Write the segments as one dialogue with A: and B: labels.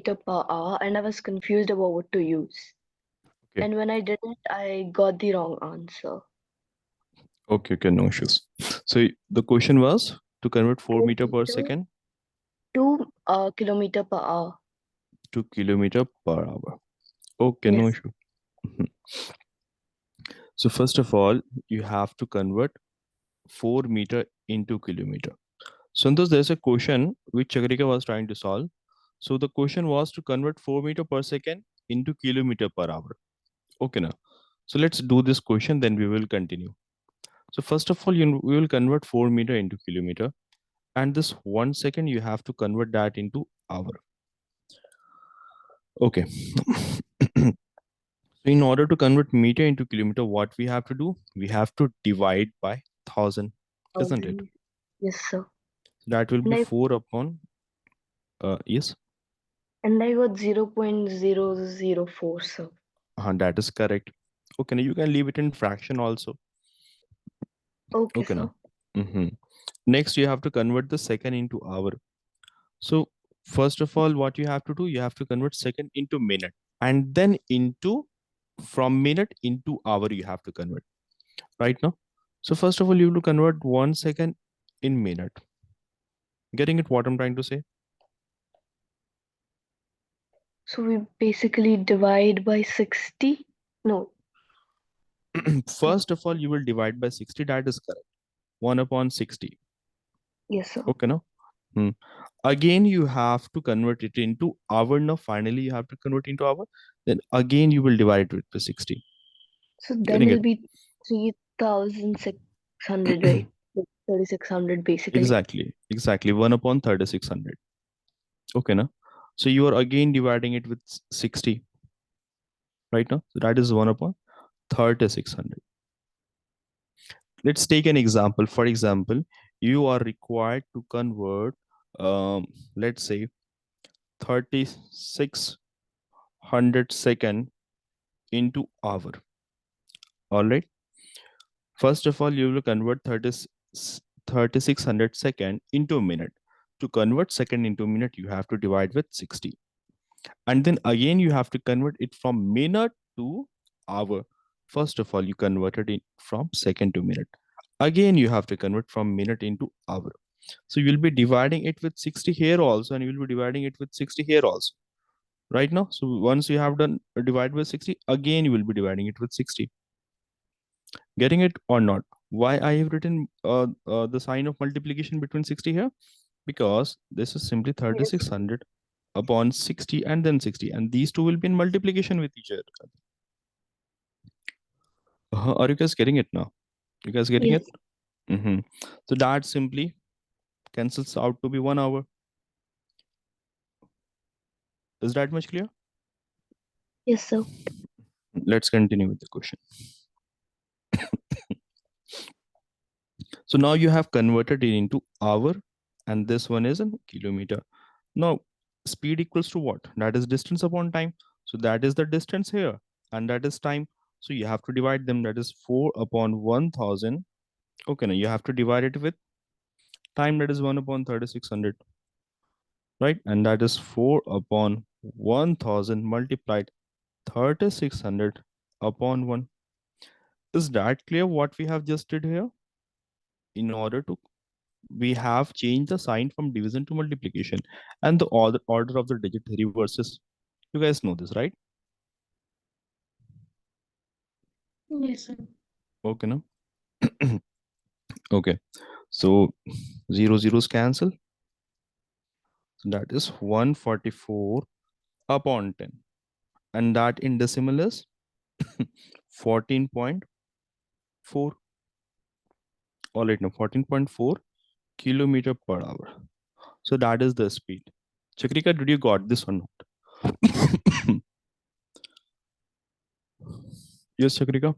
A: kilometer per hour, and I was confused about what to use.
B: Okay.
A: And when I did it, I got the wrong answer.
B: Okay, no issues. So the question was to convert 4 meter per
A: Kilometer
B: second
A: to kilometer per hour.
B: to kilometer per hour. Okay, no
A: Yes.
B: issue. Mhm. So first of all, you have to convert 4 meter into kilometer. Santosh, there's a question which Chakrika was trying to solve. So the question was to convert 4 meter per second into kilometer per hour. Okay, now. So let's do this question, then we will continue. So first of all, we will convert 4 meter into kilometer. And this 1 second, you have to convert that into hour. Okay. So in order to convert meter into kilometer, what we have to do? We have to divide by 1000, isn't it?
A: 1000. Yes, sir.
B: That will
A: And
B: be
A: I
B: 4 upon, yes,
A: got 0.004, sir.
B: that is correct. Okay, now you can leave it in fraction also.
A: Okay,
B: Okay,
A: sir.
B: now. Next, you have to convert the second into hour. So first of all, what you have to do, you have to convert second into minute, and then into, from minute into hour, you have to convert, right now. So first of all, you have to convert 1 second in minute. Getting it what I'm trying to say?
A: So we basically divide by 60. No,
B: First of all, you will divide by 60. That is correct. 1 upon 60.
A: yes, sir.
B: Okay, no? Hmm. Again, you have to convert it into hour. Now, finally, you have to convert into hour. Then again, you will divide it by 60.
A: So then
B: Getting
A: it'll
B: it?
A: be 3600, right? Like 3600 basically.
B: Exactly. 1 upon 3600. Okay, now. So you are again dividing it with 60, right now. So that is 1 upon 3600. Let's take an example. For example, you are required to convert, let's say, 3600 second into hour. All right. First of all, you will convert 3600 second into a minute. To convert second into minute, you have to divide with 60. And then again, you have to convert it from minute to hour. First of all, you converted it from second to minute. Again, you have to convert from minute into hour. So you'll be dividing it with 60 here also, and you will be dividing it with 60 here also. Right now, so once you have done divide by 60, again you will be dividing it with 60. Getting it or not? Why I have written the sign of multiplication between 60 here? Because this is simply
A: Yes.
B: 3600 upon 60 and then 60, and these two will be in multiplication with each other. Are you guys getting it now? You guys getting
A: Yes.
B: it? So that simply cancels out to be 1 hour. Is that much clear?
A: Yes, sir.
B: Let's continue with the question. So now you have converted it into hour, and this one is in kilometer. Now, speed equals to what? That is distance upon time. So that is the distance here, and that is time. So you have to divide them. That is 4 upon 1000. Okay, now you have to divide it with time. That is 1 upon 3600, right? And that is 4 upon 1000 multiplied 3600 upon 1. Is that clear what we have just did here? In order to, we have changed the sign from division to multiplication, and the order of the digit reverses. You guys know this, right?
A: Yes, sir.
B: Okay, no? Okay, so 0 zeros cancel. That is 144 upon 10, and that in decimal is 14.4. All right, now 14.4 kilometer per hour. So that is the speed. Chakrika, did you got this or not? Yes, Chakrika.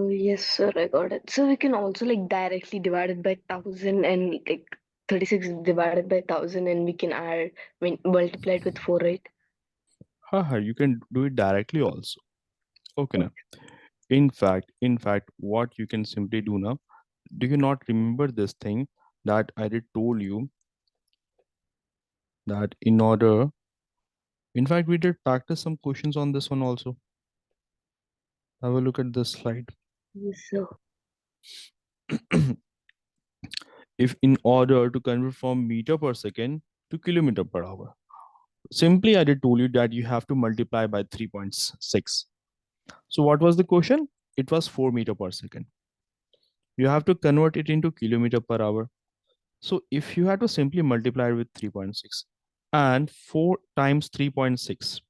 A: Yes, sir, I got it. So we can also like directly divide it by 1000 and like 36 divided by 1000, and we can add, multiply it with 4, right?
B: Haha, you can do it directly also. Okay, now. In fact, what you can simply do now, do you not remember this thing that I did told you that in order, in fact, we did practice some questions on this one also. Have a look at this slide.
A: Yes, sir.
B: If in order to convert from meter per second to kilometer per hour, simply I did told you that you have to multiply by 3.6. So what was the question? It was 4 meter per second. You have to convert it into kilometer per hour. So if you had to simply multiply it with 3.6 and 4 times 3.6,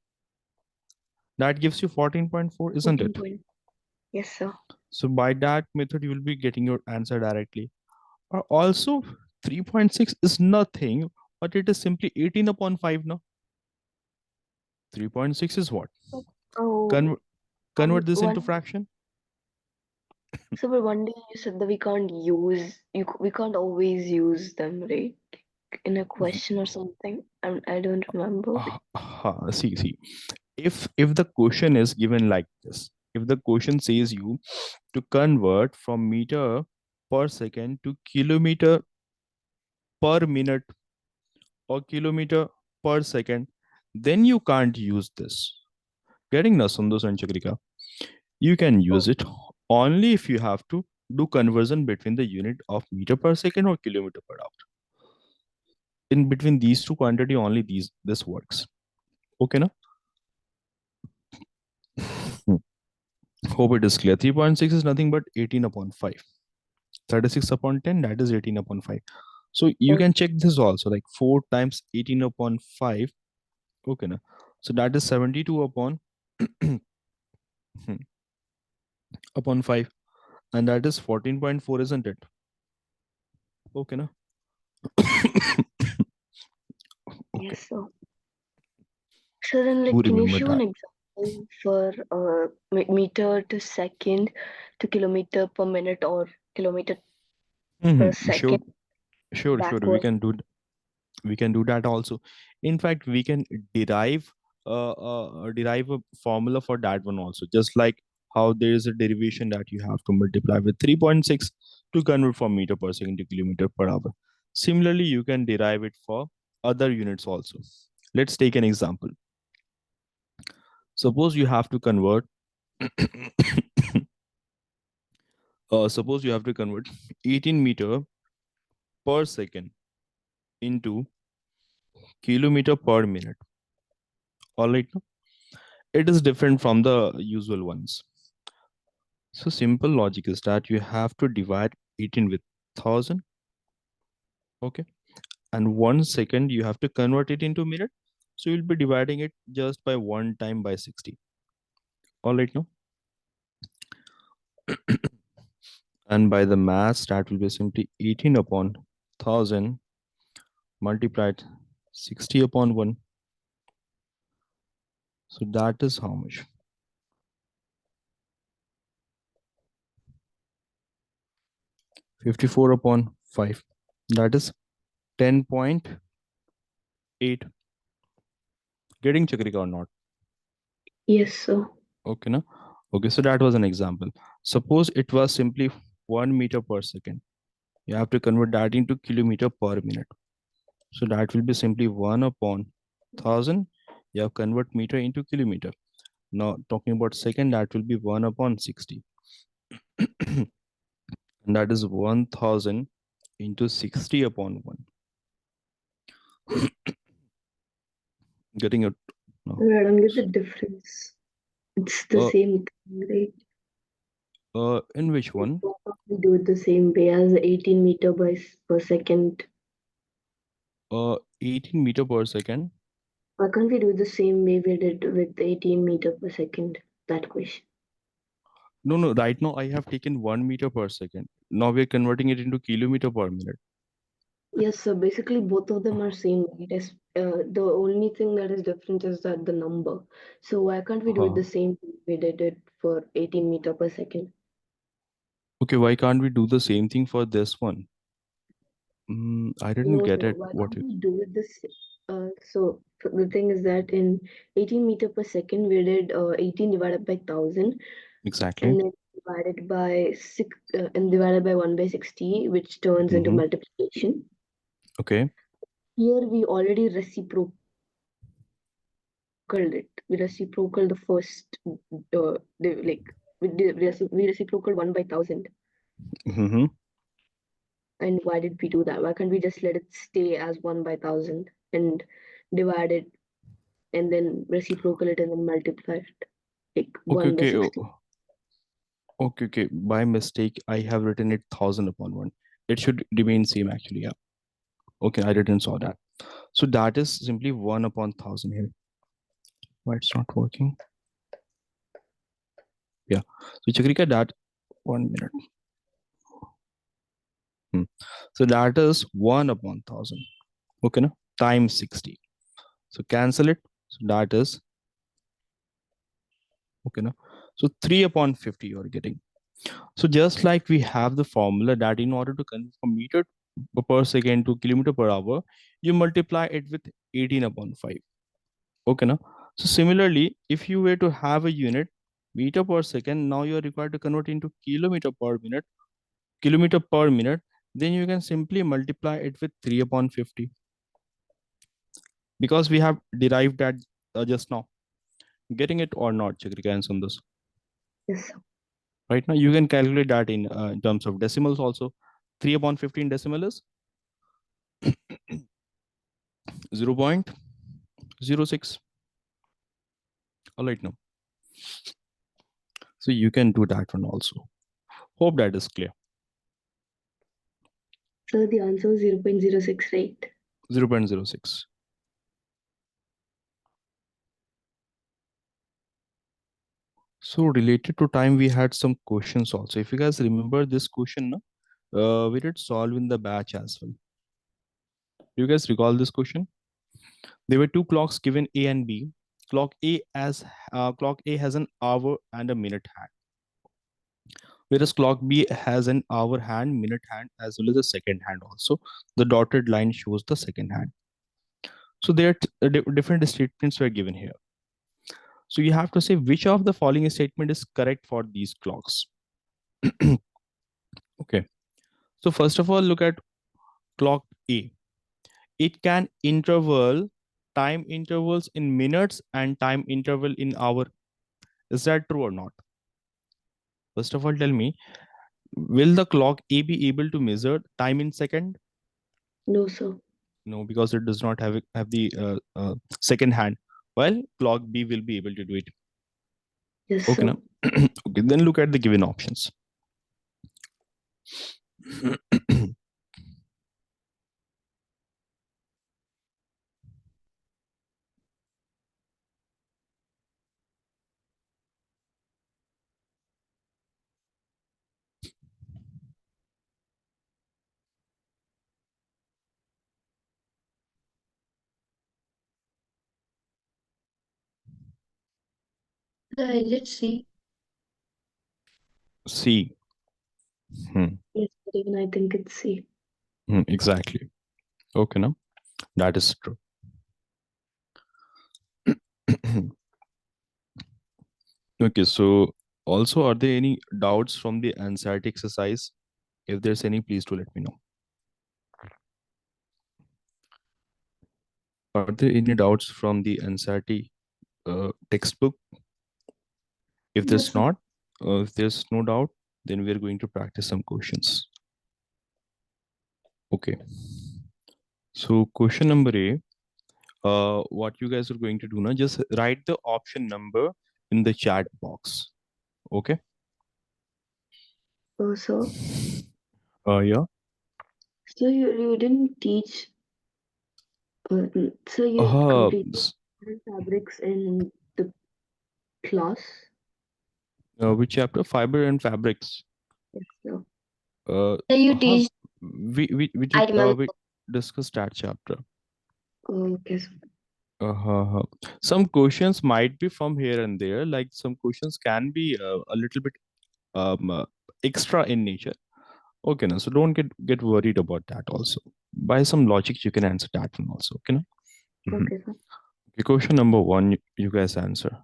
B: that gives you 14.4, isn't
A: 14
B: it?
A: point. Yes, sir.
B: So by that method, you will be getting your answer directly. Also, 3.6 is nothing, but it is simply 18 upon 5 now. 3.6 is what?
A: Oh,
B: Convert, convert this into
A: one.
B: fraction.
A: So, but one day you said that we can't use we can't always use them, right? In a question or something. I don't remember.
B: See. If the question is given like this, if the question says you to convert from meter per second to kilometer per minute or kilometer per second, then you can't use this. Getting Nasundos and Chakrika, you can use
A: Oh,
B: it only if you have to do conversion between the unit of meter per second or kilometer per hour. In between these two quantity, only this works. Okay, now? Hope it is clear. 3.6 is nothing but 18 upon 5. 36 upon 10, that is 18 upon 5. So you
A: oh,
B: can check this also, like 4 times 18 upon 5. Okay, na? So that is 72 upon upon 5. And that is 14.4, isn't it? Okay, na? Okay,
A: yes, sir. So then,
B: do
A: like, can you
B: remember
A: show an
B: that.
A: example for meter to second to kilometer per minute or kilometer per
B: Sure,
A: second
B: sure.
A: backward?
B: We can do that also. In fact, we can derive derive a formula for that one also, just like how there is a derivation that you have to multiply with 3.6 to convert from meter per second to kilometer per hour. Similarly, you can derive it for other units also. Let's take an example. Suppose you have to convert suppose you have to convert 18 meter per second into kilometer per minute. All right, it is different from the usual ones. So simple logic is that you have to divide 18 with 1000. Okay. And 1 second, you have to convert it into minute. So you'll be dividing it just by 1 time by 60. All right, now. And by the mass, that will be simply 18 upon 1000 multiplied 60 upon 1. So that is how much? 54 upon 5. That is 10.8. Getting Chakrika or not?
A: Yes, sir.
B: Okay, no? Okay, so that was an example. Suppose it was simply 1 meter per second. You have to convert that into kilometer per minute. So that will be simply 1 upon 1000. You have convert meter into kilometer. Now talking about second, that will be 1 upon 60. And that is 1000 into 60 upon 1. Getting it now.
A: I don't get the difference. It's the
B: Uh,
A: same thing, right?
B: in which one?
A: Why can't we do it the same way as 18 meter per second?
B: 18 meter per second.
A: Why can't we do it the same way we did with 18 meter per second? That question.
B: No. Right now I have taken 1 meter per second. Now we're converting it into kilometer per minute.
A: Yes, so basically both of them are same. It is the only thing that is different is that the number. So why can't we do it
B: Uh,
A: the same way we did it for 18 meter per second?
B: okay, why can't we do the same thing for this one? I didn't
A: No,
B: get
A: sir.
B: it.
A: Why
B: What
A: can't
B: you
A: we do it this? The thing is that in 18 meter per second we did 18 divided by 1000
B: exactly?
A: and then divided by and divided by 1 by 60, which turns into
B: Mm-hmm.
A: multiplication.
B: Okay.
A: Here we already reciprocaled it. We reciprocaled the first, like we reciprocaled 1/1000.
B: Mm-hmm.
A: And why did we do that? Why can't we just let it stay as 1/1000 and divide it and then reciprocal it and then multiply it like
B: Okay,
A: 1 by
B: okay,
A: 60?
B: okay, okay. By mistake, I have written it 1000/1. It should remain same actually. Yeah. Okay, I didn't saw that. So that is simply 1/1000 here. Why it's not working? Yeah. So Chakrika, that 1 minute. So that is 1/1000. Okay, no? Times 60. So cancel it. So that is okay, no? So 3/50 you're getting. So just like we have the formula that in order to convert from meter per second to kilometer per hour, you multiply it with 18/5. Okay, now. So similarly, if you were to have a unit meter per second, now you are required to convert into kilometer per minute, then you can simply multiply it with 3/50 because we have derived that just now. Getting it or not, Chakrika and Sundar?
A: Yes, sir.
B: Right now, you can calculate that in terms of decimals also. 3/15 decimal is 0.06. All right, now. So you can do that one also. Hope that is clear.
A: So the answer is 0.06, right?
B: 0.06. So related to time, we had some questions also. If you guys remember this question, no? We did solve in the batch as well. You guys recall this question? There were two clocks given A and B. Clock A has an hour and a minute hand, whereas clock B has an hour hand, minute hand, as well as a second hand also. The dotted line shows the second hand. So there are different statements were given here. So you have to say which of the following statement is correct for these clocks. Okay. So first of all, look at clock A. It can time intervals in minutes and time interval in hour. Is that true or not? First of all, tell me, will the clock A be able to measure time in second?
A: No, sir.
B: No, because it does not have the second hand. Well, clock B will be able to do it.
A: Yes,
B: Okay,
A: sir.
B: now. Okay, then look at the given options.
A: Let's see.
B: C. Hmm.
A: Yes, but even I think it's C.
B: Exactly. Okay, now that is true. Okay, so also, are there any doubts from the anxiety exercise? If there's any, please do let me know. Are there any doubts from the anxiety textbook? If
A: No,
B: there's
A: sir.
B: not, if there's no doubt, then we're going to practice some questions. Okay. So question number A, what you guys are going to do now, just write the option number in the chat box. Okay.
A: Oh, sir.
B: Yeah.
A: So you didn't teach, so you
B: Uh,
A: completed fabrics in the class?
B: which chapter? Fiber and fabrics.
A: Yes, sir.
B: Uh,
C: So you
B: how
C: teach,
B: we
C: I
B: did
C: remember.
B: we discussed that chapter.
A: Okay, sir.
B: Uh, some questions might be from here and there. Like some questions can be a little bit um, uh, extra in nature. Okay, now so don't get worried about that. Also, by some logic, you can answer that one also. Okay, now? Mhm.
A: Okay, sir.
B: Okay, question number one, you guys answer.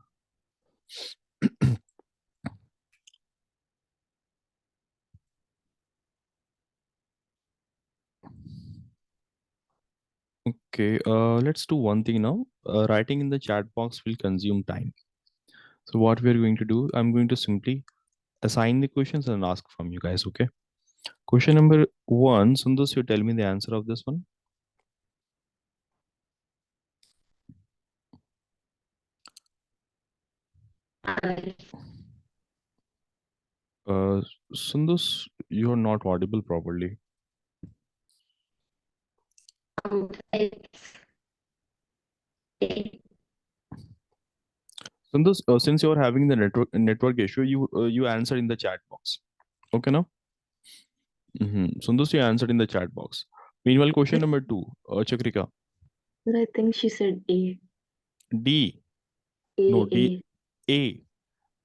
B: Okay, let's do one thing now. Writing in the chat box will consume time. So what we are going to do, I'm going to simply assign the questions and ask from you guys, okay? Question number one, Sundus, you tell me the answer of this one. Uh, Sundus, you're not audible properly.
C: It's a
B: Sundus, since you're having the network issue, you answer in the chat box. Okay, now? Sundus, you answered in the chat box. Meanwhile, question number two, Chakrika.
A: But I think she said A.
B: D.
A: A,
B: No, D.
A: A.
B: A.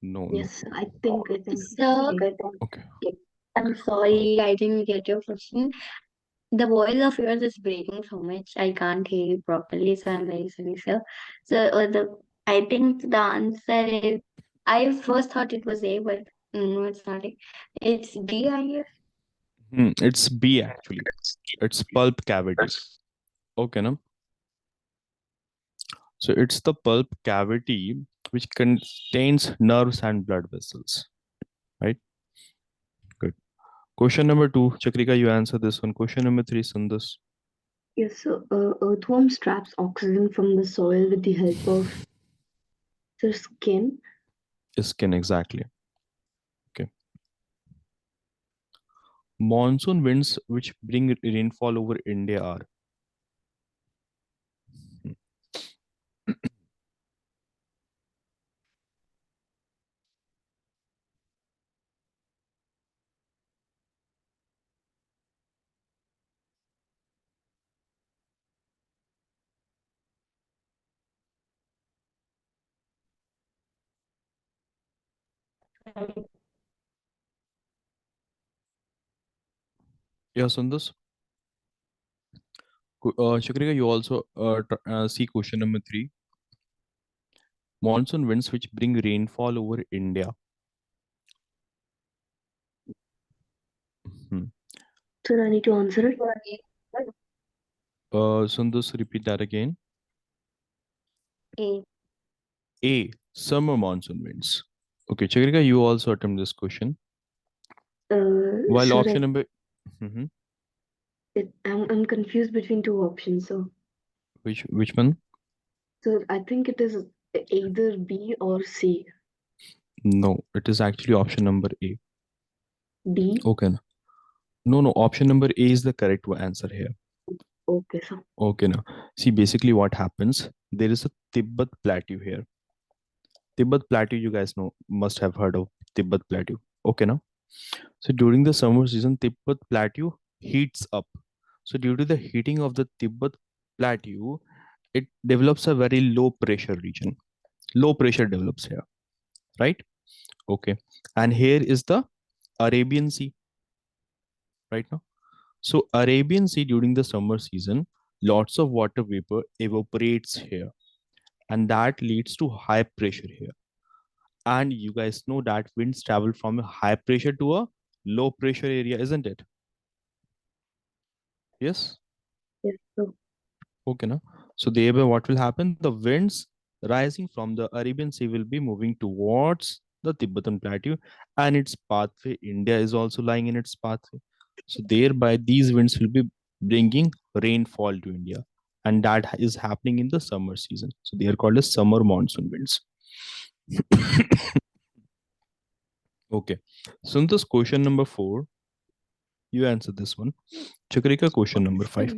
B: No, no.
A: Yes, I think.
C: sir.
B: Okay.
C: I'm sorry, I didn't get your question. The voice of yours is breaking so much. I can't hear you properly, so I'm very sorry, sir. So I think the answer is. I first thought it was A, but no, it's not A. It's D, I guess.
B: It's B actually. It's pulp cavity. Okay, no? So it's the pulp cavity which contains nerves and blood vessels, right? Good. Question number two, Chakrika, you answer this one. Question number three, Sundus.
A: Yes, so earthworm traps oxygen from the soil with the help of their skin.
B: Skin, exactly. Okay. Monsoon winds which bring rainfall over India are. Hmm. Yeah, Sundus. Chakrika, you also see question number three. Monsoon winds which bring rainfall over India. Hmm.
A: So I need to answer it.
B: Sundus, repeat that again.
C: A.
B: A. Summer monsoon winds. Okay, Chakrika, you also attempt this question. While
A: Sir,
B: option number, Mhm.
A: I'm confused between two options.
B: Which one?
A: So I think it is either B or C.
B: No, it is actually option number A.
A: D.
B: Okay. No, no, option number A is the correct answer here.
A: Okay, so
B: Okay, now see basically what happens. There is a Tibet plateau here. Tibet plateau, you guys know, must have heard of Tibet plateau. Okay, now. So during the summer season, Tibet plateau heats up. So due to the heating of the Tibet plateau, it develops a very low pressure region. Low pressure develops here, right? Okay. And here is the Arabian Sea right now. So Arabian Sea during the summer season, lots of water vapor evaporates here, and that leads to high pressure here. And you guys know that winds travel from a high pressure to a low pressure area, isn't it? Yes.
A: yes, so
B: Okay, now. So thereby what will happen? The winds rising from the Arabian Sea will be moving towards the Tibetan plateau and its pathway. India is also lying in its pathway. So thereby these winds will be bringing rainfall to India. And that is happening in the summer season. So they are called as summer monsoon winds. Okay. So in this question number four, you answer this one. Chakrika, question number five.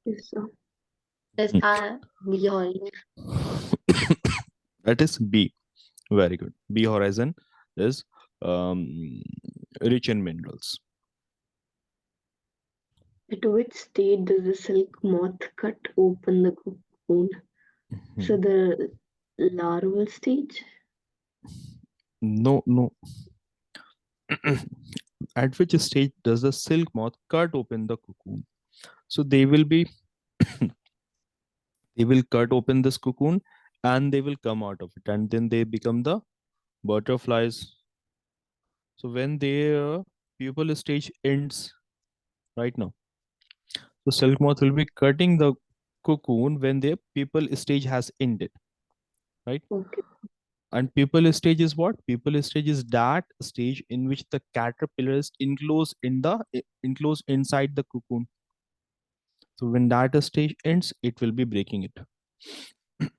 A: yes, so
C: Is B or E?
B: That is B. Very good. B horizon is rich in minerals.
A: at which state does the silk moth cut open the cocoon? So
B: Mhm.
A: the larval stage.
B: No, no. At which stage does the silk moth cut open the cocoon? So they will cut open this cocoon and they will come out of it and then they become the butterflies. So when their pupal stage ends right now, So silk moth will be cutting the cocoon when the pupal stage has ended, right?
A: Okay.
B: And pupal stage is what? Pupal stage is that stage in which the caterpillar is enclosed inside the cocoon. So when that stage ends, it will be breaking it.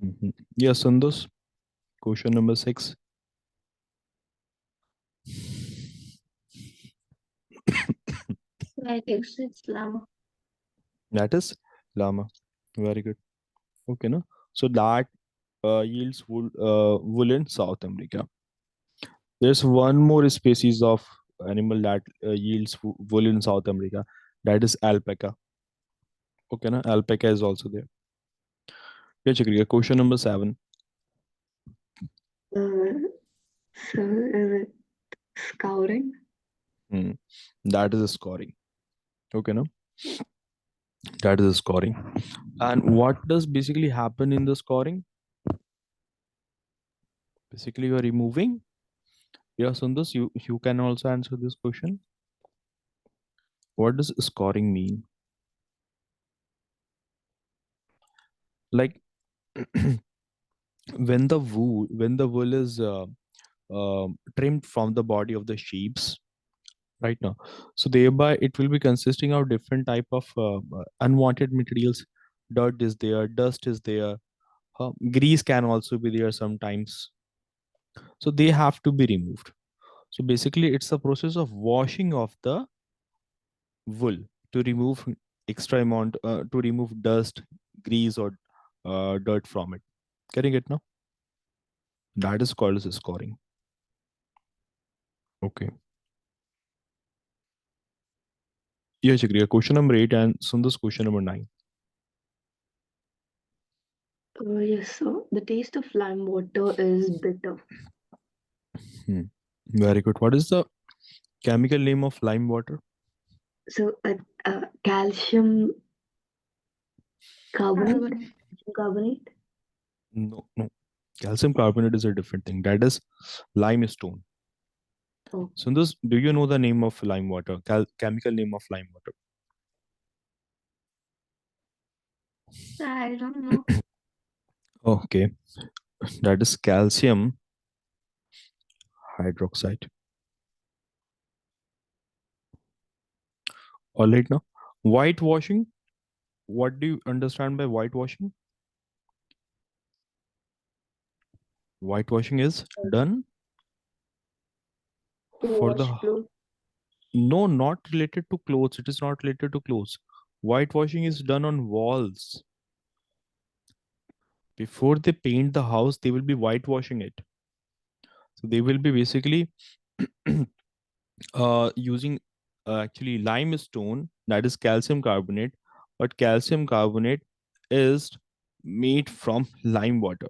B: Mhm. Yes, Sundus. Question number 6.
C: I guess it's llama.
B: That is llama. Very good. Okay, no. So that yields wool in South America. There's one more species of animal that yields wool in South America. That is alpaca. Okay, na? Alpaca is also there. Yeah, Chakriya. Question number 7.
A: Uh, so is it scouring?
B: Hmm. That is scoring. Okay, no? That is scoring. And what does basically happen in the scoring? Basically, you are removing. Yeah, Sundus, you can also answer this question. What does scoring mean? Like when the wool is trimmed from the body of the sheeps right now, so thereby it will be consisting of different type of unwanted materials. Dirt is there, dust is there, grease can also be there sometimes, so they have to be removed. So basically it's a process of washing of the wool to remove extra amount to remove dust, grease, or dirt from it. Getting it now? That is called as scoring. Okay. Yeah, Chakriya. Question number 8 and Sundar's question number 9.
A: Yes, so the taste of lime water is bitter.
B: Hmm. Very good. What is the chemical name of lime water?
A: So calcium carbonate,
C: Carbon.
A: calcium carbonate.
B: No, no. Calcium carbonate is a different thing. That is limestone.
A: Oh,
B: Sundar, do you know the name of lime water? Chemical name of lime water?
C: I don't know.
B: Okay. That is calcium hydroxide. All right now. Whitewashing. What do you understand by whitewashing? Whitewashing is done
A: to
B: for the
A: wash clothes.
B: no, not related to clothes. It is not related to clothes. Whitewashing is done on walls. Before they paint the house, they will be whitewashing it. So they will be basically using actually limestone, that is calcium carbonate, but calcium carbonate is made from lime water.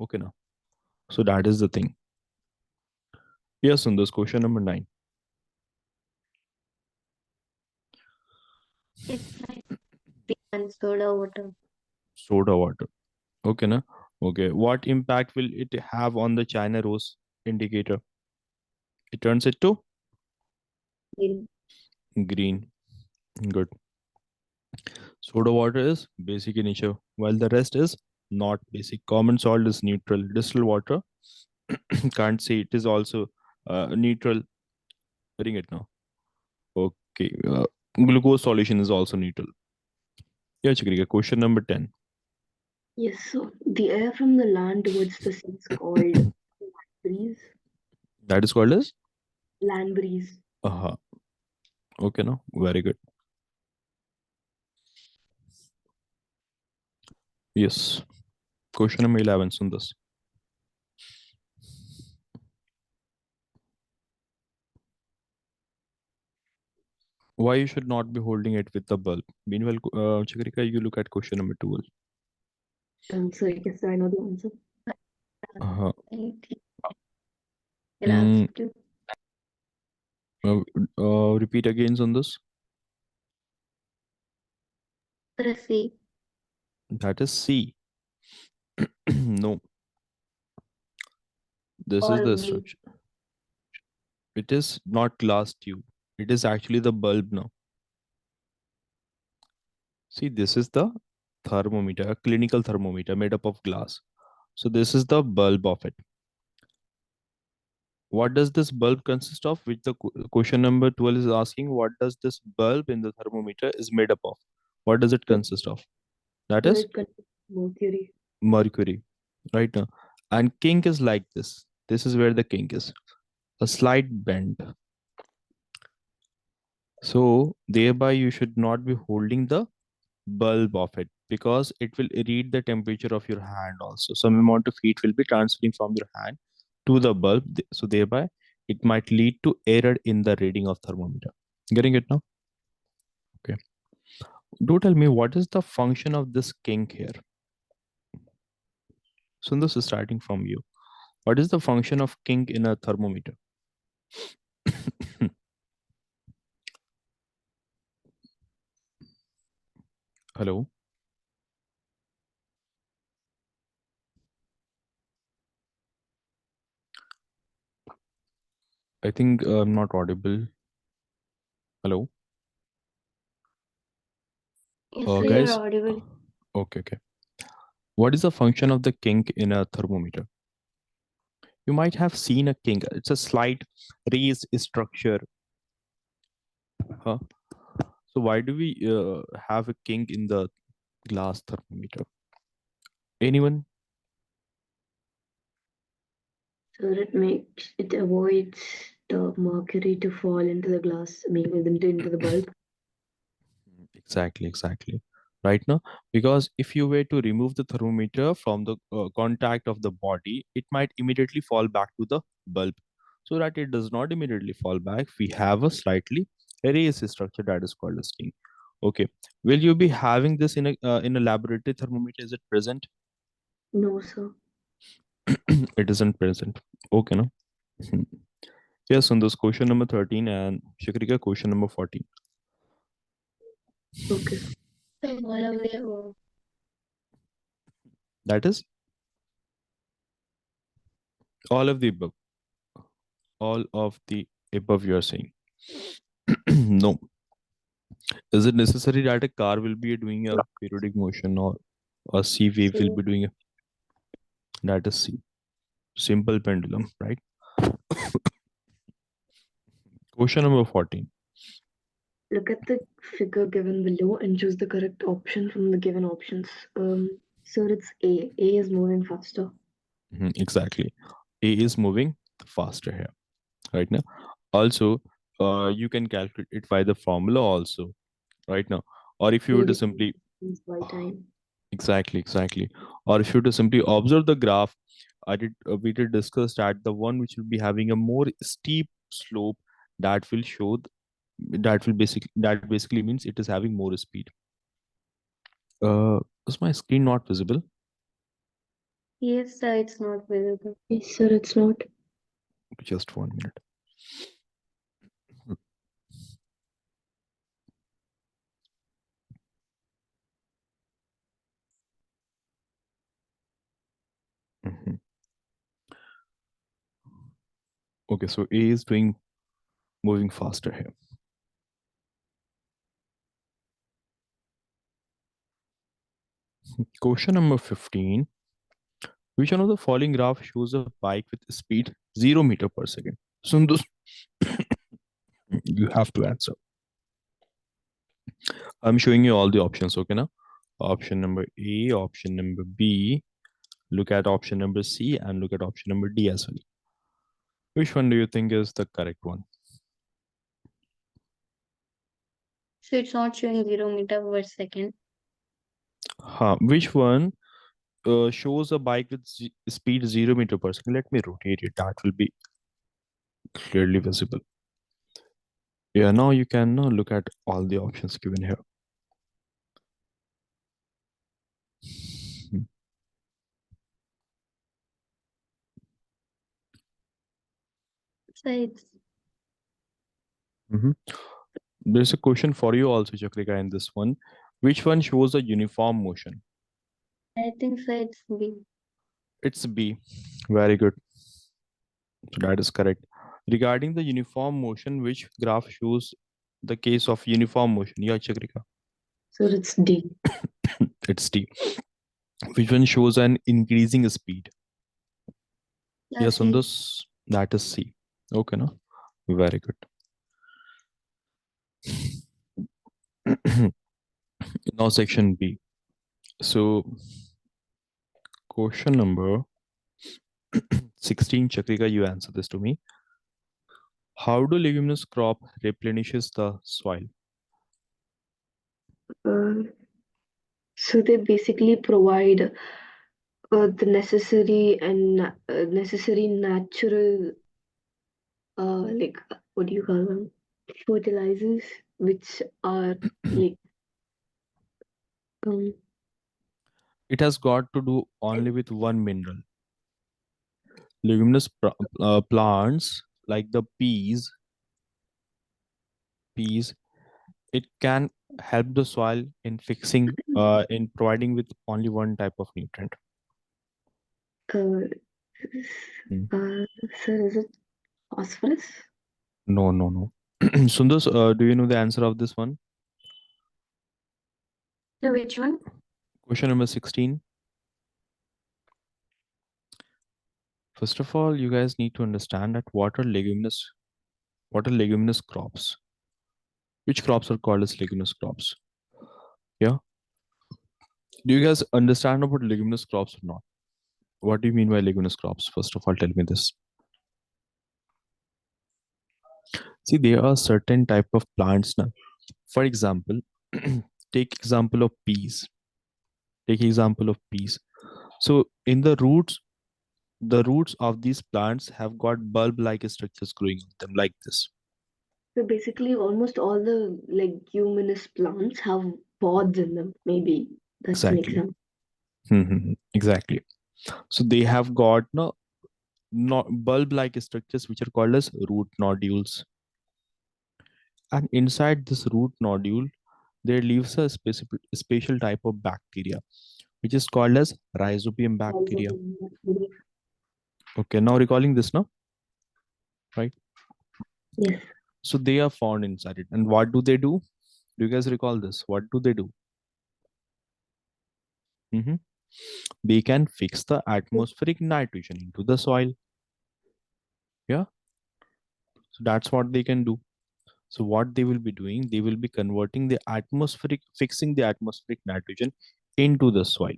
B: Okay, now. So that is the thing. Yes, Sundar, question number 9.
C: It's like tea and soda water.
B: Soda water. Okay, na? Okay. What impact will it have on the China rose indicator? It turns it to
C: Green.
B: green. Good. Soda water is basic in nature, while the rest is not basic. Common salt is neutral. Distilled water, can't say it is also neutral. Getting it now. Okay. Glucose solution is also neutral. Yeah, Chakrika. Question number 10.
A: Yes, so the air from the land towards the sea is called breeze.
B: That is called as?
A: Land breeze.
B: Uh-huh. Okay, no. Very good. Yes. Question number 11, Sundas. Why you should not be holding it with the bulb? Meanwhile, Chakrika, you look at question number 12.
A: So I guess I know the answer.
B: Uh-huh.
C: I think it
B: Mm,
C: has to.
B: uh, repeat again, Sundas.
C: The sea.
B: That is C. No, this is
C: Or
B: the
C: B.
B: structure. It is not glass tube. It is actually the bulb now. See, this is the thermometer, a clinical thermometer made up of glass. So this is the bulb of it. What does this bulb consist of? Which the question number 12 is asking, what does this bulb in the thermometer is made up of? What does it
A: So,
B: consist of? That
A: so
B: is
A: it contains mercury.
B: mercury, right now. And kink is like this. This is where the kink is. A slight bend. So thereby you should not be holding the bulb of it because it will read the temperature of your hand also. Some amount of heat will be transferring from your hand to the bulb. So thereby it might lead to error in the reading of thermometer. Getting it now? Okay. Do tell me what is the function of this kink here? So this is starting from you. What is the function of kink in a thermometer? Hello? I think I'm not audible. Hello?
C: Yes, sir, you're
B: Guys?
C: audible.
B: Okay, okay. What is the function of the kink in a thermometer? You might have seen a kink. It's a slight raised structure. Huh? So why do we have a kink in the glass thermometer? Anyone?
A: So it avoids the mercury to fall into the glass, I mean, into the bulb.
B: Exactly, exactly. Right now, because if you were to remove the thermometer from the contact of the body, it might immediately fall back to the bulb. So that it does not immediately fall back, we have a slightly raised structure that is called a kink. Okay. Will you be having this in a laboratory thermometer? Is it present?
A: No, sir.
B: It isn't present. Okay, no. Hmm. Yes, on this question number 13 and Shikrika question number 14.
A: Okay.
C: Sir, all of the above.
B: That is all of the above. All of the above you are saying. No. Is it necessary that a car will be doing a periodic motion or a sea wave will
A: So
B: be doing a that is C. Simple pendulum, right? Question number 14.
A: look at the figure given below and choose the correct option from the given options. Sir, it's A. A is moving faster.
B: Exactly. A is moving faster here, right now. Also, you can calculate it by the formula also, right now. Or if you were
A: A
B: to simply
A: distance by time.
B: exactly, exactly. Or if you to simply observe the graph, we did discuss that the one which will be having a more steep slope that will show that basically means it is having more speed. Is my screen not visible?
C: Yes, sir, it's not visible.
A: Yes, sir, it's not.
B: Just 1 minute. Mhm. Okay, so A is doing moving faster here. Question number 15. Which one of the following graph shows a bike with speed 0 meter per second? Sundus, you have to answer. I'm showing you all the options, okay now? Option number A, option number B, look at option number C, and look at option number D as well. Which one do you think is the correct one?
C: So it's not showing 0 meter per second.
B: Which one shows a bike with speed 0 meter per second? Let me rotate it. That will be clearly visible. Yeah, now you can now look at all the options given here. Hmm.
C: So it's,
B: Mhm. There's a question for you also, Chakrika, in this one. Which one shows a uniform motion?
C: I think so it's B.
B: It's B. Very good. So that is correct. Regarding the uniform motion, which graph shows the case of uniform motion? Yeah, Chakrika.
A: So it's D.
B: It's D. Which one shows an increasing speed? Yes, on
C: C.
B: this, that is C. Okay, no? Very good. Now section B. So question number 16, Chakrika, you answer this to me. How do leguminous crop replenishes the soil?
A: Uh, so they basically provide the necessary natural like what do you call them, fertilizers, which are like um
B: It has got to do only with one mineral. Leguminous plants like the peas, it can help the soil in fixing, in providing with only one type of nutrient.
A: uh,
B: Hmm.
A: uh sir, is it phosphorus?
B: No, no, no. Sundus, do you know the answer of this one?
C: So which one?
B: Question number 16. First of all, you guys need to understand that what are leguminous crops? Which crops are called as leguminous crops? Yeah. Do you guys understand about leguminous crops or not? What do you mean by leguminous crops? First of all, tell me this. See, there are certain type of plants now. For example, take example of peas. Take example of peas. So in the roots of these plants have got bulb-like structures growing on them like this.
A: So basically almost all the leguminous plants have pods in them. Maybe that's an
B: Exactly.
A: example.
B: Exactly. So they have got no not bulb-like structures which are called as root nodules. And inside this root nodule, there lives a specific special type of bacteria, which is called as rhizobium
A: Also,
B: bacteria. Okay, now recalling this now, right?
A: yes.
B: So they are found inside it. And what do they do? Do you guys recall this? What do they do? Mhm. They can fix the atmospheric nitrogen into the soil. Yeah. So that's what they can do. So what they will be doing, they will be converting fixing the atmospheric nitrogen into the soil.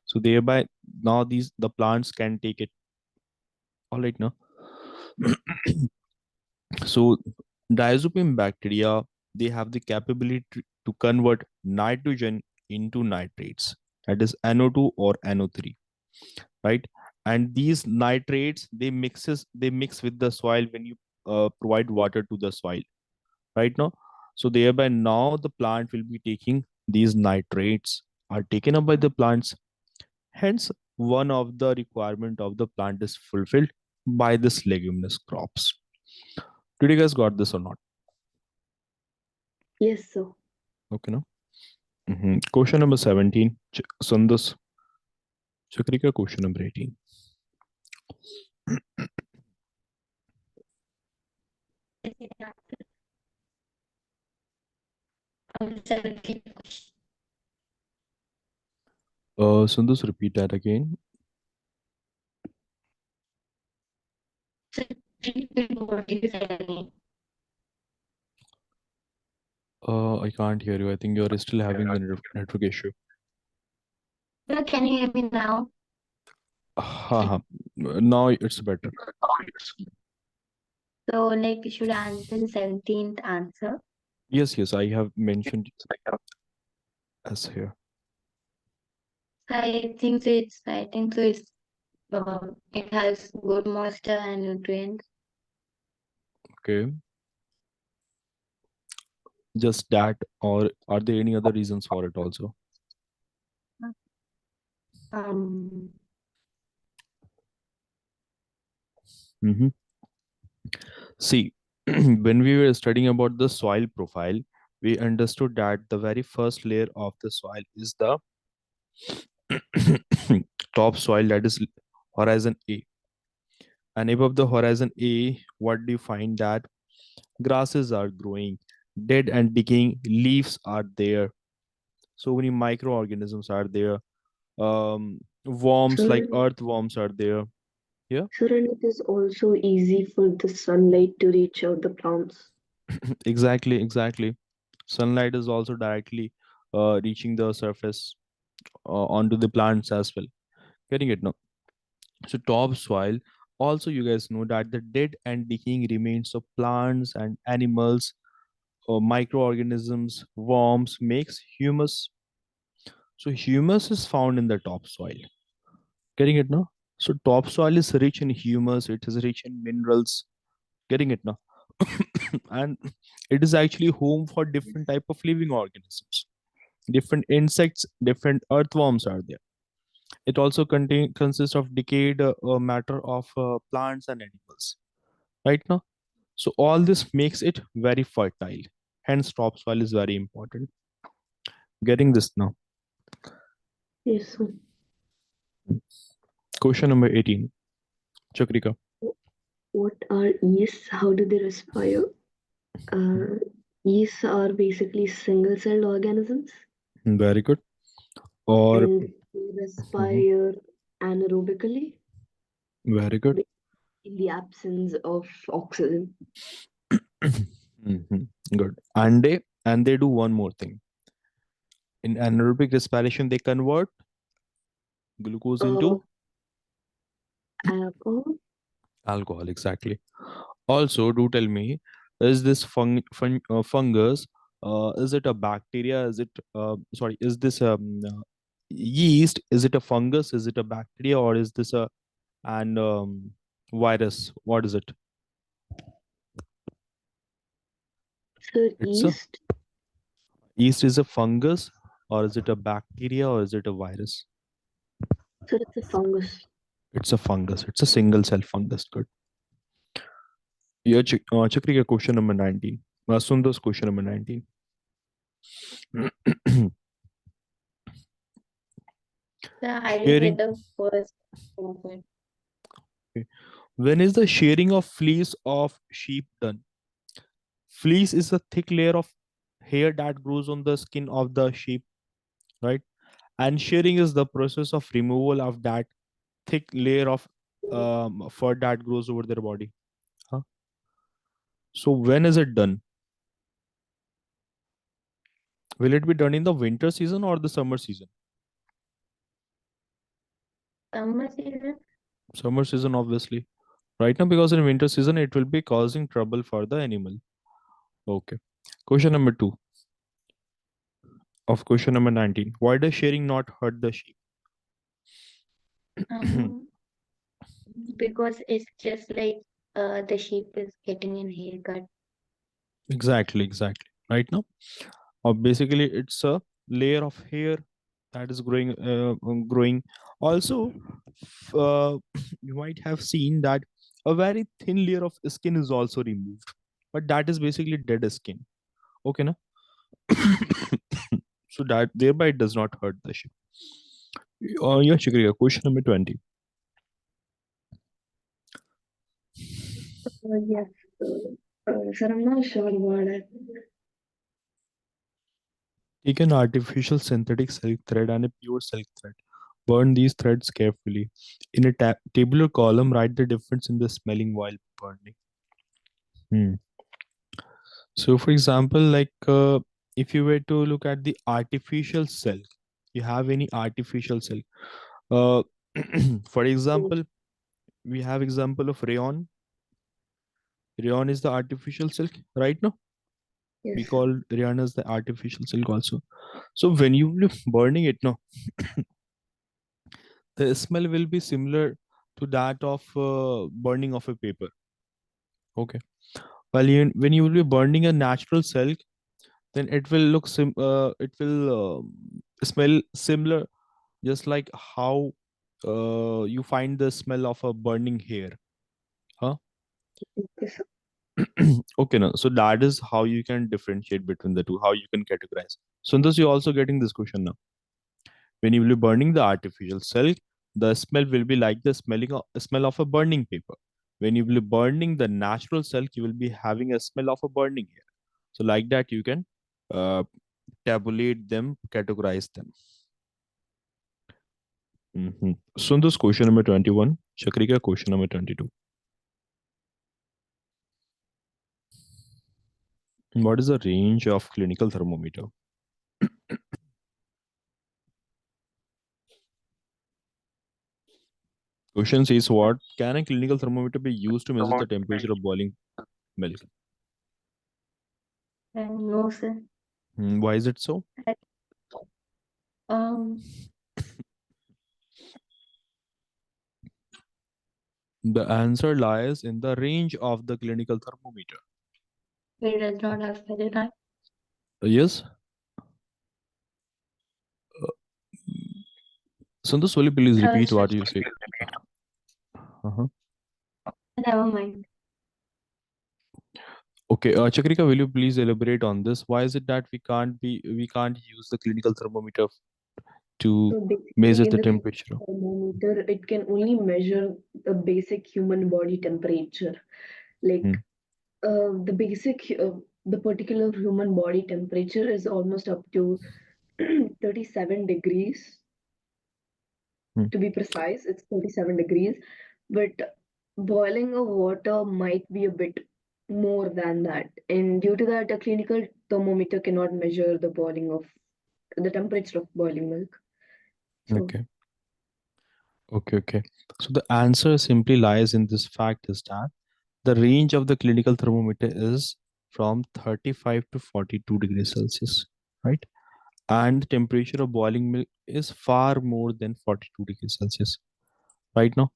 B: So thereby now the plants can take it. All right now. So diazopine bacteria, they have the capability to convert nitrogen into nitrates. That is NO2 or NO3, right? And these nitrates, they mix with the soil when you provide water to the soil, right now. So thereby now the plant will be taking these nitrates are taken up by the plants. Hence, one of the requirement of the plant is fulfilled by this leguminous crops. Did you guys got this or not?
A: Yes, sir.
B: Okay, no? Question number 17. Sundus. Chakrika, question number 18. Sundus, repeat that again. I can't hear you. I think you're still having the network issue.
C: Can you hear me now?
B: Haha. Now it's better.
C: So you should answer the 17th answer.
B: Yes, yes, I have mentioned as here.
C: I think so it has good moisture and nutrients.
B: Okay. Just that, or are there any other reasons for it also?
C: Um,
B: Mhm. See, when we were studying about the soil profile, we understood that the very first layer of the soil is the top soil, that is horizon A. And above the horizon A, what do you find? That grasses are growing, dead and decaying leaves are there, so many microorganisms are there, worms like
A: Sir,
B: earthworms are there. Yeah.
A: sir, and it is also easy for the sunlight to reach out the plants.
B: Exactly. Sunlight is also directly reaching the surface onto the plants as well. Getting it now? So topsoil. Also, you guys know that the dead and decaying remains of plants and animals, microorganisms, worms makes humus. So humus is found in the topsoil. Getting it now? So topsoil is rich in humus. It is rich in minerals. Getting it now? And it is actually home for different type of living organisms. Different insects, different earthworms are there. It also consists of decayed matter of plants and animals. Right now, so all this makes it very fertile. Hence, topsoil is very important. Getting this now?
A: Yes, sir.
B: Question number 18. Chakrika.
A: What are yeasts? How do they respire? Uh, Yeasts are basically single-celled organisms,
B: Very good. Or
A: and they
B: Mhm.
A: respire anaerobically
B: Very good.
A: in the absence of oxygen.
B: Mhm. Good. And they do one more thing. In anaerobic respiration, they convert glucose
A: Uh,
B: into
A: Alcohol.
B: alcohol. Exactly. Also, do tell me, is this fungus? Is it a bacteria? Is it sorry? Is this yeast? Is it a fungus? Is it a bacteria, or is this a and virus? What is it?
A: So
B: It's a
A: yeast.
B: yeast is a fungus, or is it a bacteria, or is it a virus?
A: So it's a fungus.
B: It's a fungus. It's a single cell fungus. Good. Yeah, Chakrika, question number 19. Sundar's question number 19.
C: Yeah, I didn't get
B: Sharing.
C: the first one.
B: Okay. When is the shearing of fleece of sheep done? Fleece is a thick layer of hair that grows on the skin of the sheep, right? And shearing is the process of removal of that thick layer of fur that grows over their body. Huh? So when is it done? Will it be done in the winter season or the summer season?
C: Summer season?
B: Summer season, obviously. Right now, because in winter season, it will be causing trouble for the animal. Okay. Question number 2 of question number 19. Why does shearing not hurt the sheep?
C: Um, because it's just like the sheep is getting an haircut.
B: Exactly. Right now, or basically, it's a layer of hair that is growing. Also, you might have seen that a very thin layer of skin is also removed, but that is basically dead skin. Okay, na? So that thereby it does not hurt the sheep. Yeah, Shikriya, question number 20.
A: Yes. Sir, I'm not sure about it.
B: Take an artificial synthetic silk thread and a pure silk thread. Burn these threads carefully. In a tabular column, write the difference in the smelling while burning. Hmm. So, for example, like if you were to look at the artificial silk, you have any artificial silk. Uh, for example, we have example of rayon. Rayon is the artificial silk, right? No,
A: Yes,
B: we
A: sir.
B: call rayon as the artificial silk also. So when you will burning it, no, the smell will be similar to that of burning of a paper. Okay. While when you will be burning a natural silk, then it will it will smell similar, just like how you find the smell of a burning hair. Huh?
A: Yes, sir.
B: Okay, no. So that is how you can differentiate between the two, how you can categorize. Sundas, you're also getting this question now. When you will be burning the artificial silk, the smell will be like the smell of a burning paper. When you will be burning the natural silk, you will be having a smell of a burning here. So like that, you can tabulate them, categorize them. So this question number 21, Chakrika, question number 22. What is the range of clinical thermometer? Question says what? Can a clinical thermometer be used to measure the temperature of boiling milk?
C: No, sir.
B: Why is it so?
C: Um,
B: The answer lies in the range of the clinical thermometer.
C: it does not have Fahrenheit.
B: Yes. Santosh, will you please repeat
C: Sir,
B: what you said?
C: never mind.
B: Okay, Chakrika, will you please elaborate on this? Why is it that we can't use the clinical thermometer to
A: So
B: measure
A: basically, in
B: the
A: the
B: temperature?
A: thermometer, it can only measure the basic human body temperature. Like
B: Hmm.
A: the basic, the particular human body temperature is almost up to 37 degrees.
B: Hmm.
A: To be precise, it's 37 degrees. But boiling of water might be a bit more than that. And due to that, a clinical thermometer cannot measure the temperature of boiling milk. So
B: Okay. Okay. So the answer simply lies in this fact is that the range of the clinical thermometer is from 35 to 42 degrees Celsius, right? And the temperature of boiling milk is far more than 42 degrees Celsius, right now.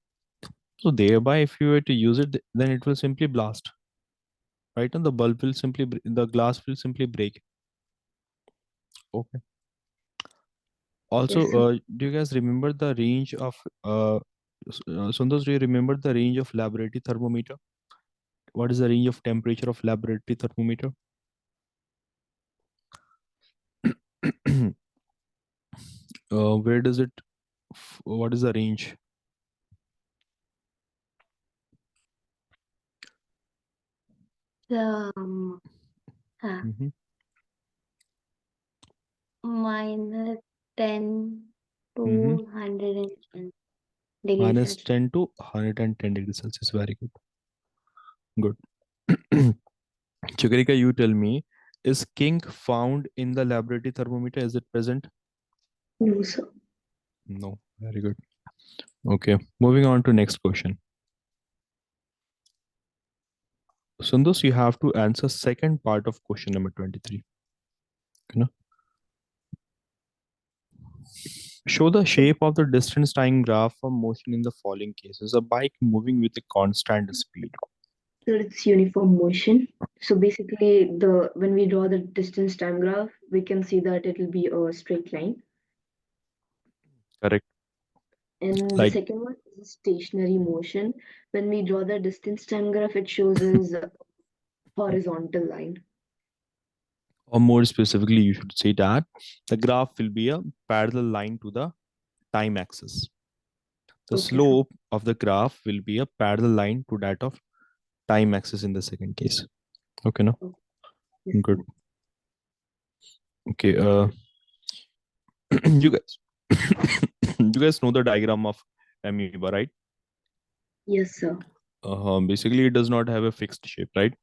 B: So thereby, if you were to use it, then it will simply blast, right? And the bulb will simply, the glass will simply break. Okay. Also,
A: yes, sir.
B: do you guys remember the range of, Sundas, do you remember the range of laboratory thermometer? What is the range of temperature of laboratory thermometer? Where does it, what is the range?
C: Um,
B: Mhm.
C: minus 10 to
B: Mhm.
C: 110 degrees
B: Minus
C: Celsius.
B: 10 to 110 degrees Celsius. Very good. Good. Chakrika, you tell me, is kink found in the laboratory thermometer? Is it present?
A: No, sir.
B: No. Very good. Okay. Moving on to next question. Sundus, you have to answer second part of question number 23. Okay, na? Show the
A: So,
B: shape of the distance time graph for motion in the following cases. A bike moving with a constant speed.
A: so it's uniform motion. So basically, the when we draw the distance time graph, we can see that it will be a straight line.
B: Correct.
A: And the
B: Like,
A: second one is stationary motion. When we draw the distance time graph, it shows as a horizontal line.
B: or more specifically, you should say that the graph will be a parallel line to the time axis. The
A: Okay, sir.
B: slope of the graph will be a parallel line to that of time axis in the second case. Okay, no?
A: Oh, yes,
B: Good. Okay, you guys, you guys know the diagram of amoeba, right?
A: yes, sir.
B: Basically, it does not have a fixed shape, right?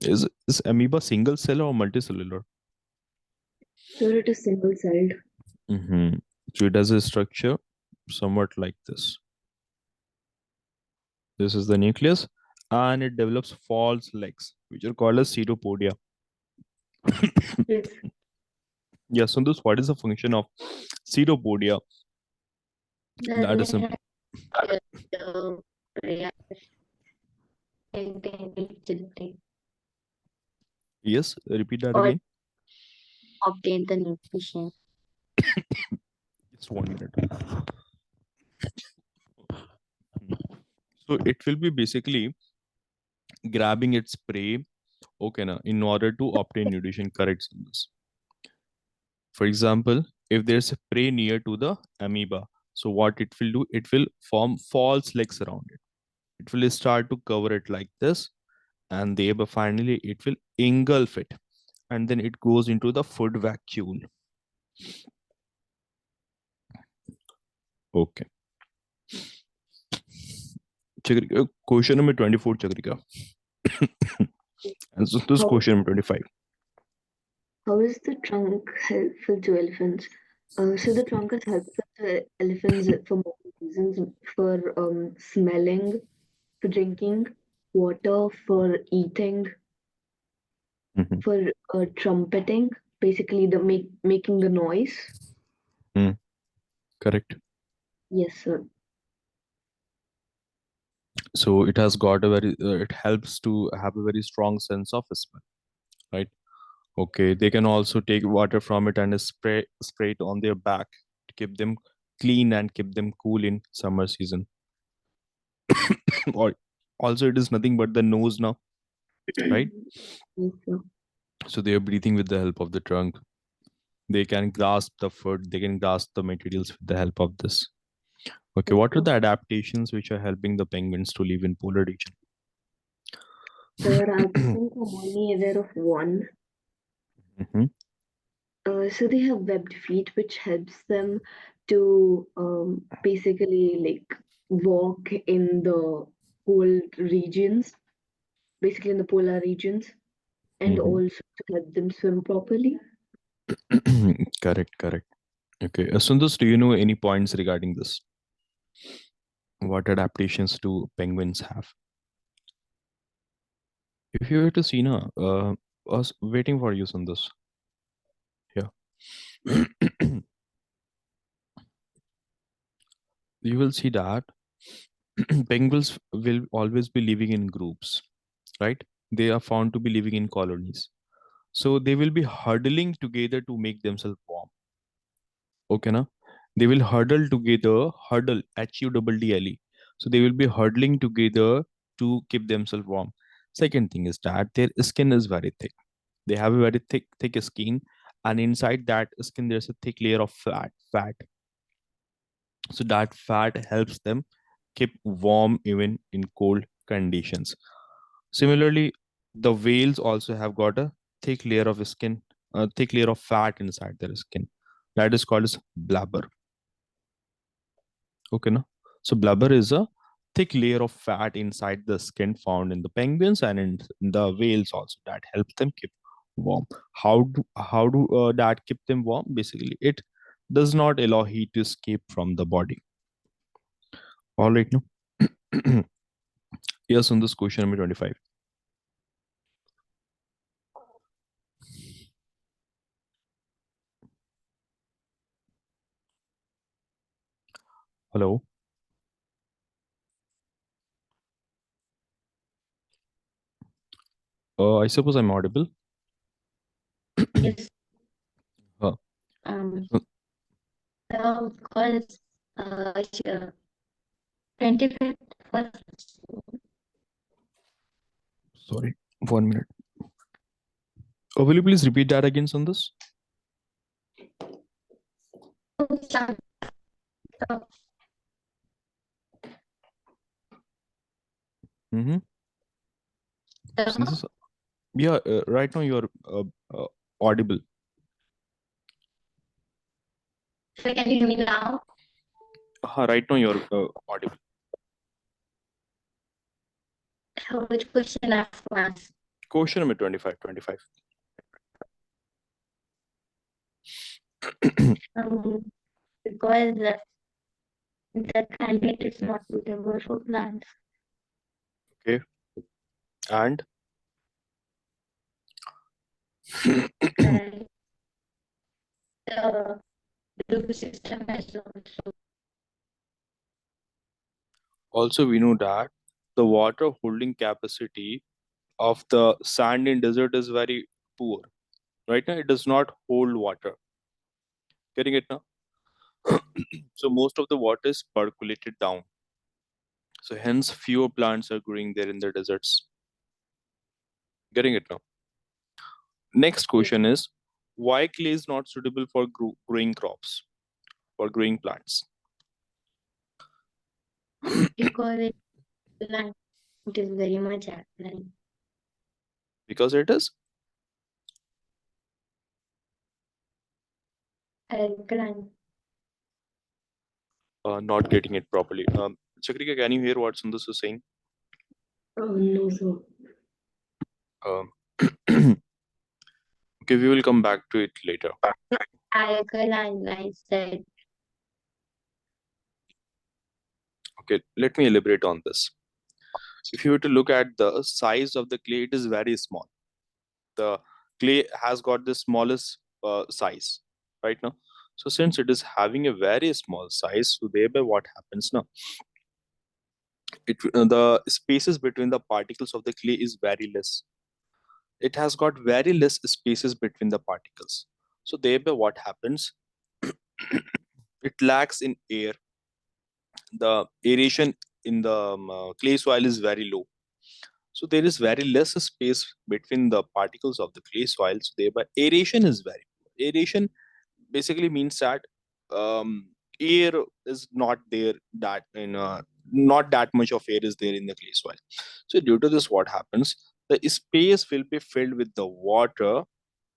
A: Yes.
B: Is amoeba single cell or multicellular?
A: So it is single-celled.
B: Mm-hmm. So it has a structure somewhat like this. This is the nucleus, and it develops false legs, which are called as pseudopodia.
A: Yes.
B: Yeah, so this what is the function of pseudopodia?
C: The
B: That is simple.
C: reactor reactivity
B: Yes, repeat that
C: or
B: again.
C: obtain the nutrition.
B: Just 1 minute. So it will be basically grabbing its prey, okay, na, in order to obtain nutrition. Correct. Sundus. For example, if there's a prey near to the amoeba, So what it will do, it will form false legs around it. It will start to cover it like this, and then finally it will engulf it, and then it goes into the food vacuole. Okay. Chakrika, question number 24, Chakrika. And so this
A: How
B: question number 25.
A: how is the trunk helpful to elephants? So the trunk is helpful to elephants for multiple reasons: for smelling, for drinking water, for eating,
B: Mhm.
A: for trumpeting, basically the making the noise.
B: Mm, correct.
A: Yes, sir.
B: So it has got a very, it helps to have a very strong sense of smell, right? Okay. They can also take water from it and spray it on their back to keep them clean and keep them cool in summer season. Or also it is nothing but the nose now, right?
A: Yes, sir.
B: So they are breathing with the help of the trunk. They can grasp the food, they can grasp the materials with the help of this. Okay,
A: Yes,
B: what are
A: sir.
B: the adaptations which are helping the penguins to live in polar region?
A: Sir, I think I'm only aware of one.
B: Mhm,
A: So they have webbed feet, which helps them to basically like walk in the cold regions, basically in the polar regions, and
B: mhm.
A: also to help them swim properly.
B: Correct, correct. Okay, Sundus, do you know any points regarding this? What adaptations do penguins have? If you were to see, na, I was waiting for you, Sundus. Yeah. You will see that penguins will always be living in groups, right? They are found to be living in colonies. So they will be huddling together to make themselves warm. Okay, na? They will huddle together, huddle, HUDDLE. So they will be huddling together to keep themselves warm. Second thing is that their skin is very thick. They have a very thick skin, and inside that skin there's a thick layer of fat. So that fat helps them keep warm even in cold conditions. Similarly, the whales also have got a thick layer of skin, a thick layer of fat inside their skin. That is called as blubber. Okay, no? So blubber is a thick layer of fat inside the skin found in the penguins and in the whales also that helps them keep warm. How do that keep them warm? Basically, it does not allow heat to escape from the body. All right, no? Yes, on this question number 25. Hello. I suppose I'm audible.
C: Yes.
B: Uh,
C: Um.
B: so-
C: Because sure. 25th first.
B: Sorry, 1 minute. Will you please repeat that again, Sundus? Mm-hmm. Sundus, yeah, right now you're uh, audible.
C: So can you hear me now?
B: Right now you're audible.
C: So which question I have to ask?
B: Question number 25. 25.
C: Because the climate is not suitable for plants.
B: Okay. And
C: And the blue system is also
B: also we know that the water holding capacity of the sand in desert is very poor. Right now, it does not hold water. Getting it now? So most of the water is percolated down. So hence fewer plants are growing there in the deserts. Getting it now? Next question is why clay is not suitable for growing crops, for growing plants?
C: Because it, like, it is very much alkaline.
B: Because it is
C: Alkaline.
B: not getting it properly. Chakrika, can you hear what Sundus is saying?
A: No, sir.
B: Um, okay, we will come back to it later.
C: Alkaline, I said.
B: Okay, let me elaborate on this. If you were to look at the size of the clay, it is very small. The clay has got the smallest size right now. So since it is having a very small size, so thereby what happens now? The spaces between the particles of the clay is very less. It has got very less spaces between the particles. So thereby what happens? It lacks in air. The aeration in the clay soil is very low. So there is very less space between the particles of the clay soil. So thereby aeration is very poor. Aeration basically means that air is not there, that in not that much of air is there in the clay soil. So due to this, what happens? The space will be filled with the water.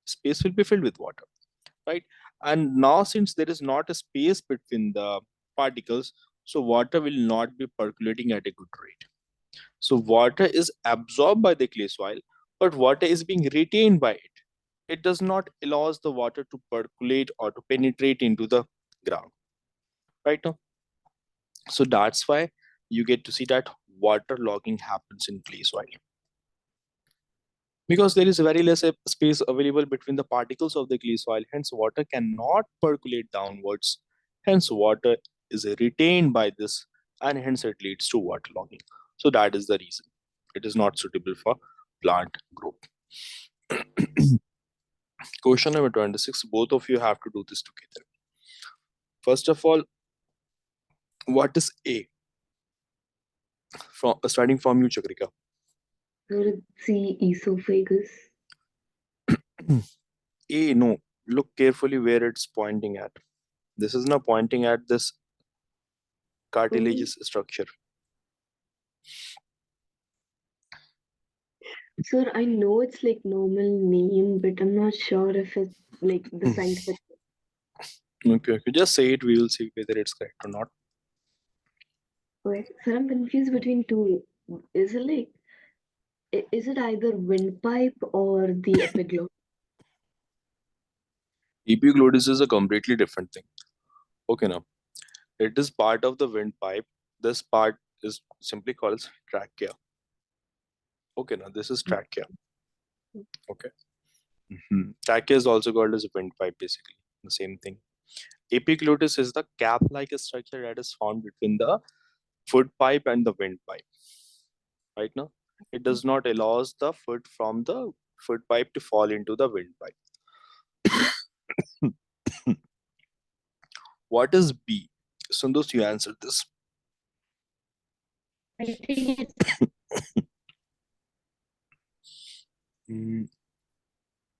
B: Space will be filled with water, right? And now since there is not a space between the particles, so water will not be percolating at a good rate. So water is absorbed by the clay soil, but water is being retained by it. It does not allows the water to percolate or to penetrate into the ground, right now. So that's why you get to see that water logging happens in clay soil, because there is very less space available between the particles of the clay soil. Hence, water cannot percolate downwards. Hence, water is retained by this, and hence it leads to waterlogging. So that is the reason it is not suitable for plant growth. Question number 26. Both of you have to do this together. First of all, what is A? From starting from you, Chakrika.
A: Let's see, esophagus.
B: A, no. Look carefully where it's pointing at. This is not pointing at this
A: Okay.
B: cartilageous structure.
A: Sir, I know it's like normal name, but I'm not sure if it's like the scientific.
B: Okay, okay. Just say it. We will see whether it's correct or not.
A: Wait, sir, I'm confused between two. Is it like, is it either windpipe or the epiglottis?
B: Epiglottis is a completely different thing. Okay, now it is part of the windpipe. This part is simply called as trachea. Okay, now this is trachea. Okay. Trachea is also called as a windpipe, basically the same thing. Epiglottis is the cap-like structure that is found between the food pipe and the windpipe. Right now, it does not allows the food from the food pipe to fall into the windpipe. What is B? Sundus, you answered this.
C: I think it's,
B: Mm,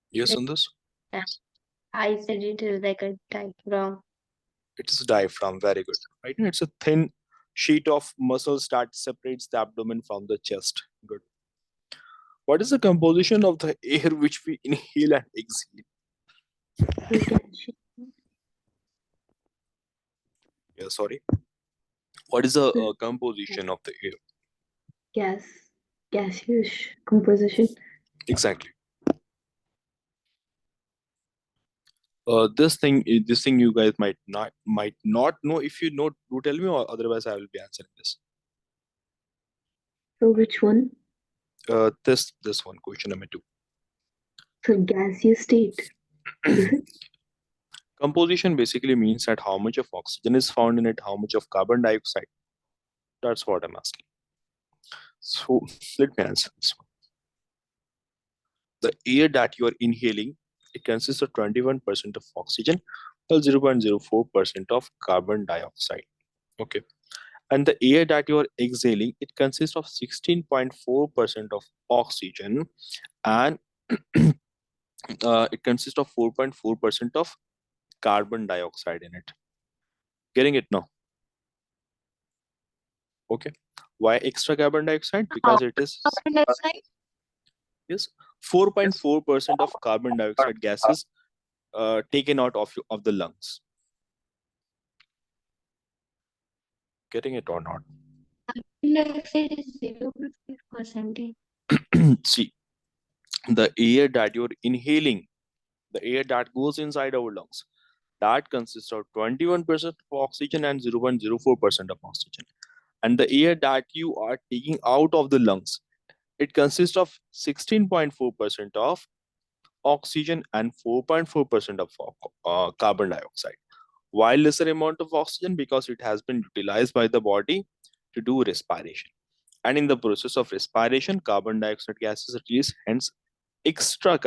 B: yes, Sundus.
C: I said it is like a diaphragm.
B: It is diaphragm. Very good. Right? And it's a thin sheet of muscles that separates the abdomen from the chest. Good. What is the composition of the air which we inhale and exhale?
A: So gaseous,
B: Yeah, sorry. What is the
A: sir,
B: composition of the air?
A: gas, gaseous composition.
B: Exactly. This thing you guys might not know. If you know, do tell me, or otherwise I will be answering this.
A: So which one?
B: This one, question number 2.
A: So gaseous state. Is it?
B: Composition basically means that how much of oxygen is found in it, how much of carbon dioxide. That's what I'm asking. So let me answer this one. The air that you are inhaling, it consists of 21% of oxygen, while 0.04% of carbon dioxide. Okay. And the air that you are exhaling, it consists of 16.4% of oxygen, and it consists of 4.4% of carbon dioxide in it. Getting it now? Okay. Why extra carbon dioxide?
C: How
B: Because it is
C: carbon dioxide?
B: yes 4.4% of carbon dioxide gases taken out of the lungs. Getting it or not?
C: Carbon dioxide is 0.5%.
B: See, the air that you're inhaling, the air that goes inside our lungs, that consists of 21% of oxygen and 0.04% of oxygen. And the air that you are taking out of the lungs, it consists of 16.4% of oxygen and 4.4% of carbon dioxide. Why lesser amount of oxygen? Because it has been utilized by the body to do respiration. And in the process of respiration, carbon dioxide gas is released, hence extra